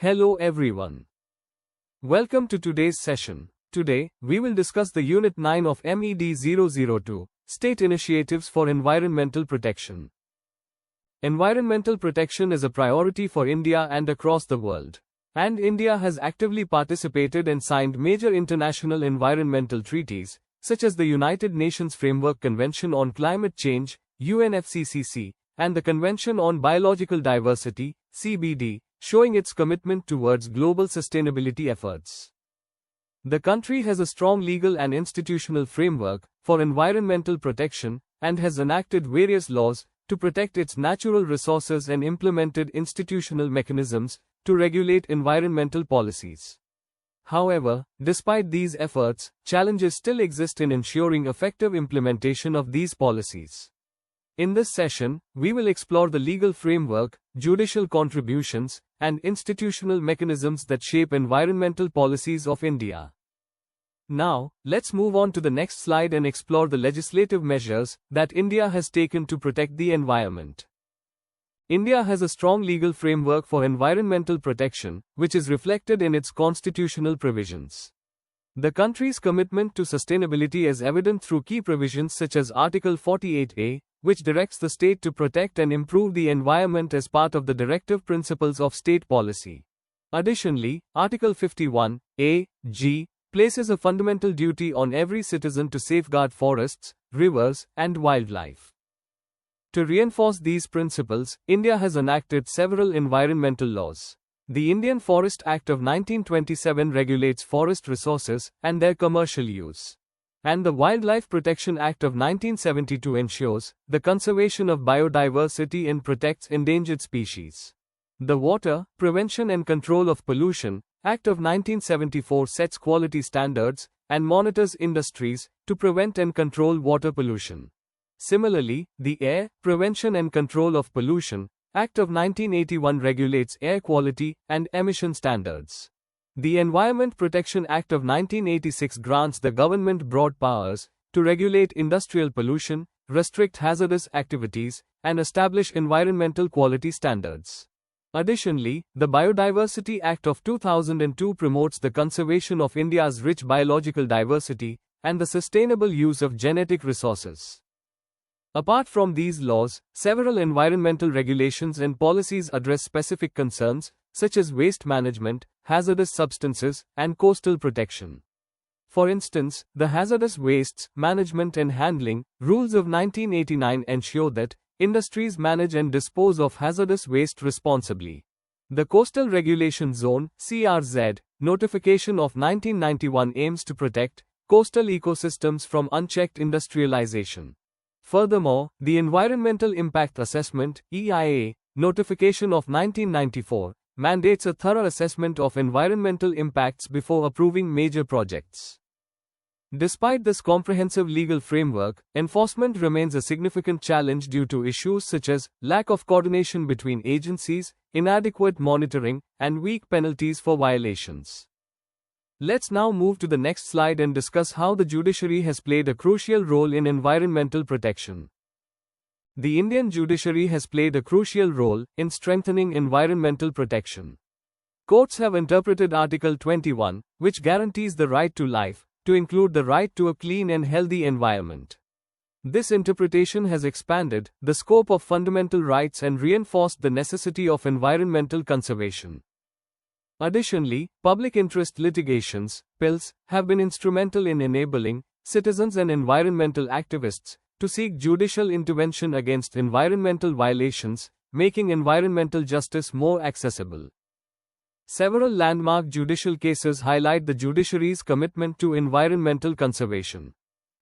Hello everyone. Welcome to today's session. Today, we will discuss the Unit 9 of MED-002, State Initiatives for Environmental Protection. Environmental protection is a priority for India and across the world. And India has actively participated and signed major international environmental treaties, such as the United Nations Framework Convention on Climate Change, UNFCCC, and the Convention on Biological Diversity, CBD, showing its commitment towards global sustainability efforts. The country has a strong legal and institutional framework for environmental protection and has enacted various laws to protect its natural resources and implemented institutional mechanisms to regulate environmental policies. However, despite these efforts, challenges still exist in ensuring effective implementation of these policies. In this session, we will explore the legal framework, judicial contributions, and institutional mechanisms that shape environmental policies of India. Now, let's move on to the next slide and explore the legislative measures that India has taken to protect the environment. India has a strong legal framework for environmental protection, which is reflected in its constitutional provisions. The country's commitment to sustainability is evident through key provisions such as Article 48A, which directs the state to protect and improve the environment as part of the directive principles of state policy. Additionally, Article 51A(g) places a fundamental duty on every citizen to safeguard forests, rivers, and wildlife. To reinforce these principles, India has enacted several environmental laws. The Indian Forest Act of 1927 regulates forest resources and their commercial use. And the Wildlife Protection Act of 1972 ensures the conservation of biodiversity and protects endangered species. The Water, Prevention and Control of Pollution Act of 1974 sets quality standards and monitors industries to prevent and control water pollution. Similarly, the Air, Prevention and Control of Pollution Act of 1981 regulates air quality and emission standards. The Environment Protection Act of 1986 grants the government broad powers to regulate industrial pollution, restrict hazardous activities, and establish environmental quality standards. Additionally, the Biodiversity Act of 2002 promotes the conservation of India's rich biological diversity and the sustainable use of genetic resources. Apart from these laws, several environmental regulations and policies address specific concerns, such as waste management, hazardous substances, and coastal protection. For instance, the Hazardous Wastes Management and Handling Rules of 1989 ensure that industries manage and dispose of hazardous waste responsibly. The Coastal Regulation Zone (CRZ) notification of 1991 aims to protect coastal ecosystems from unchecked industrialization. Furthermore, the Environmental Impact Assessment (EIA) notification of 1994 mandates a thorough assessment of environmental impacts before approving major projects. Despite this comprehensive legal framework, enforcement remains a significant challenge due to issues such as lack of coordination between agencies, inadequate monitoring, and weak penalties for violations. Let's now move to the next slide and discuss how the judiciary has played a crucial role in environmental protection. The Indian judiciary has played a crucial role in strengthening environmental protection. Courts have interpreted Article 21, which guarantees the right to life, to include the right to a clean and healthy environment. This interpretation has expanded the scope of fundamental rights and reinforced the necessity of environmental conservation. Additionally, public interest litigations, PILs, have been instrumental in enabling citizens and environmental activists to seek judicial intervention against environmental violations, making environmental justice more accessible. Several landmark judicial cases highlight the judiciary's commitment to environmental conservation.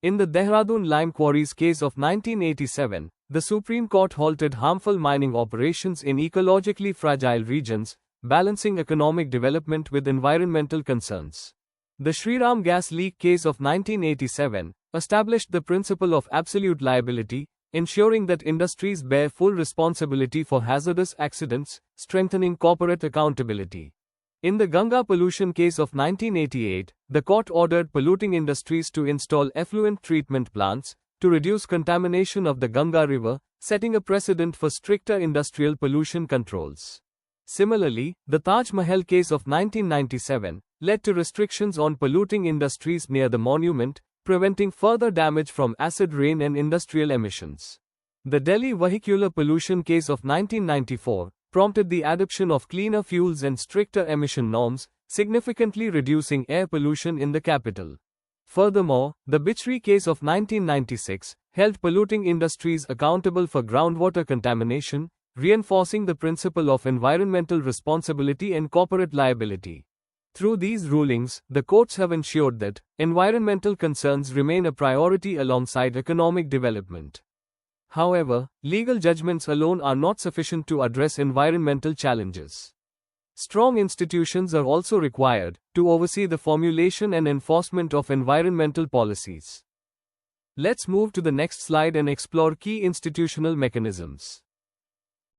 In the Dehradun lime quarries case of 1987, the Supreme Court halted harmful mining operations in ecologically fragile regions, balancing economic development with environmental concerns. The Shriram gas leak case of 1987 established the principle of absolute liability, ensuring that industries bear full responsibility for hazardous accidents, strengthening corporate accountability. In the Ganga pollution case of 1988, the court ordered polluting industries to install effluent treatment plants to reduce contamination of the Ganga River, setting a precedent for stricter industrial pollution controls. Similarly, the Taj Mahal case of 1997 led to restrictions on polluting industries near the monument, preventing further damage from acid rain and industrial emissions. The Delhi vehicular pollution case of 1994 prompted the adoption of cleaner fuels and stricter emission norms, significantly reducing air pollution in the capital. Furthermore, the Bichri case of 1996 held polluting industries accountable for groundwater contamination, reinforcing the principle of environmental responsibility and corporate liability. Through these rulings, the courts have ensured that environmental concerns remain a priority alongside economic development. However, legal judgments alone are not sufficient to address environmental challenges. Strong institutions are also required to oversee the formulation and enforcement of environmental policies. Let's move to the next slide and explore key institutional mechanisms.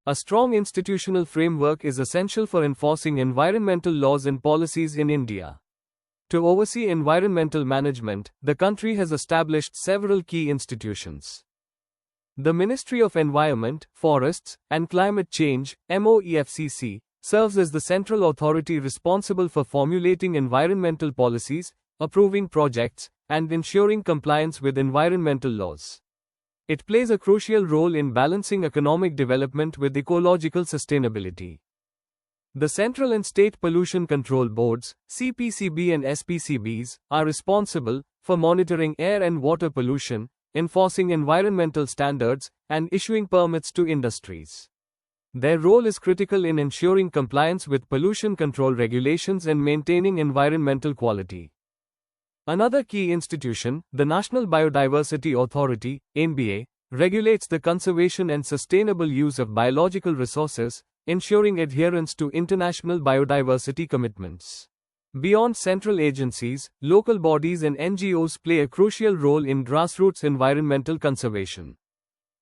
A strong institutional framework is essential for enforcing environmental laws and policies in India. To oversee environmental management, the country has established several key institutions. The Ministry of Environment, Forests, and Climate Change, MoEFCC, serves as the central authority responsible for formulating environmental policies, approving projects, and ensuring compliance with environmental laws. It plays a crucial role in balancing economic development with ecological sustainability. The Central and State Pollution Control Boards, CPCB and SPCBs, are responsible for monitoring air and water pollution, enforcing environmental standards, and issuing permits to industries. Their role is critical in ensuring compliance with pollution control regulations and maintaining environmental quality. Another key institution, the National Biodiversity Authority, NBA, regulates the conservation and sustainable use of biological resources, ensuring adherence to international biodiversity commitments. Beyond central agencies, local bodies and NGOs play a crucial role in grassroots environmental conservation.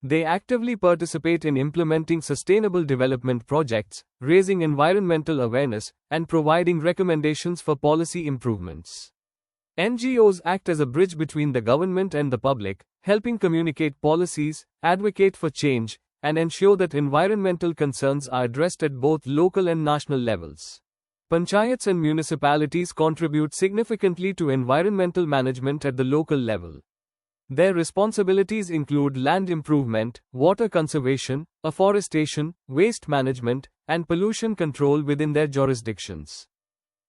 They actively participate in implementing sustainable development projects, raising environmental awareness, and providing recommendations for policy improvements. NGOs act as a bridge between the government and the public, helping communicate policies, advocate for change, and ensure that environmental concerns are addressed at both local and national levels. Panchayats and municipalities contribute significantly to environmental management at the local level. Their responsibilities include land improvement, water conservation, afforestation, waste management, and pollution control within their jurisdictions.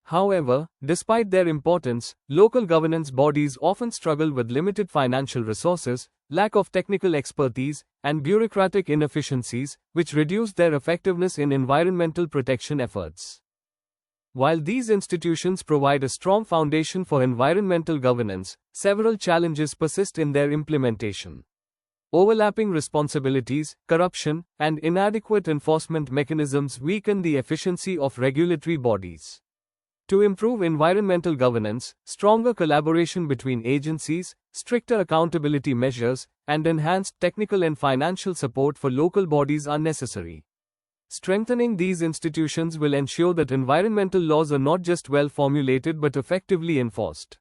However, despite their importance, local governance bodies often struggle with limited financial resources, lack of technical expertise, and bureaucratic inefficiencies, which reduce their effectiveness in environmental protection efforts. While these institutions provide a strong foundation for environmental governance, several challenges persist in their implementation. Overlapping responsibilities, corruption, and inadequate enforcement mechanisms weaken the efficiency of regulatory bodies. To improve environmental governance, stronger collaboration between agencies, stricter accountability measures, and enhanced technical and financial support for local bodies are necessary. Strengthening these institutions will ensure that environmental laws are not just well formulated but effectively enforced.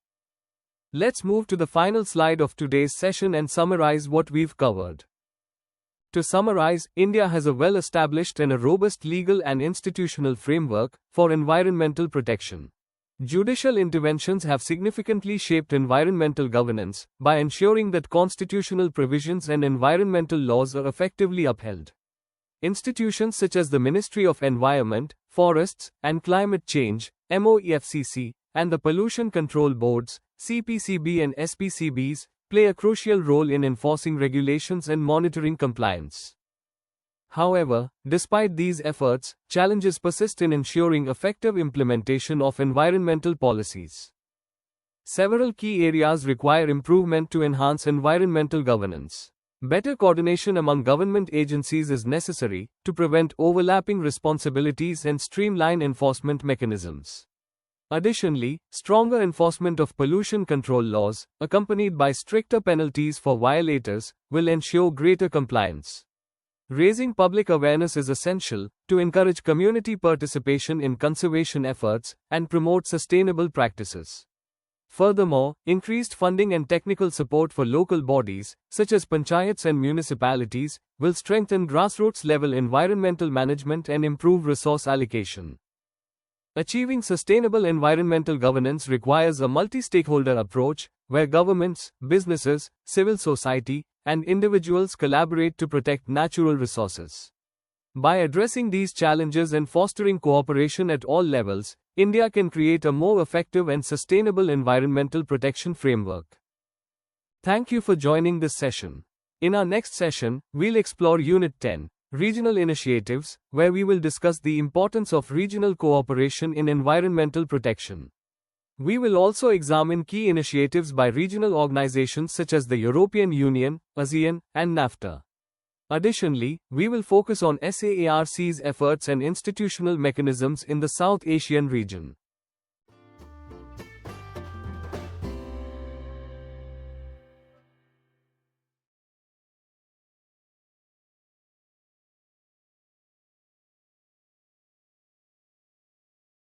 Let's move to the final slide of today's session and summarize what we've covered. To summarize, India has a well-established and a robust legal and institutional framework for environmental protection. Judicial interventions have significantly shaped environmental governance by ensuring that constitutional provisions and environmental laws are effectively upheld. Institutions such as the Ministry of Environment, Forests, and Climate Change, MoEFCC, and the Pollution Control Boards, CPCB and SPCBs, play a crucial role in enforcing regulations and monitoring compliance. However, despite these efforts, challenges persist in ensuring effective implementation of environmental policies. Several key areas require improvement to enhance environmental governance. Better coordination among government agencies is necessary to prevent overlapping responsibilities and streamline enforcement mechanisms. Additionally, stronger enforcement of pollution control laws, accompanied by stricter penalties for violators, will ensure greater compliance. Raising public awareness is essential to encourage community participation in conservation efforts and promote sustainable practices. Furthermore, increased funding and technical support for local bodies, such as panchayats and municipalities, will strengthen grassroots-level environmental management and improve resource allocation. Achieving sustainable environmental governance requires a multi-stakeholder approach, where governments, businesses, civil society, and individuals collaborate to protect natural resources. By addressing these challenges and fostering cooperation at all levels, India can create a more effective and sustainable environmental protection framework. Thank you for joining this session. In our next session, we'll explore Unit 10, Regional Initiatives, where we will discuss the importance of regional cooperation in environmental protection. We will also examine key initiatives by regional organizations such as the European Union, ASEAN, and NAFTA. Additionally, we will focus on SAARC's efforts and institutional mechanisms in the South Asian region.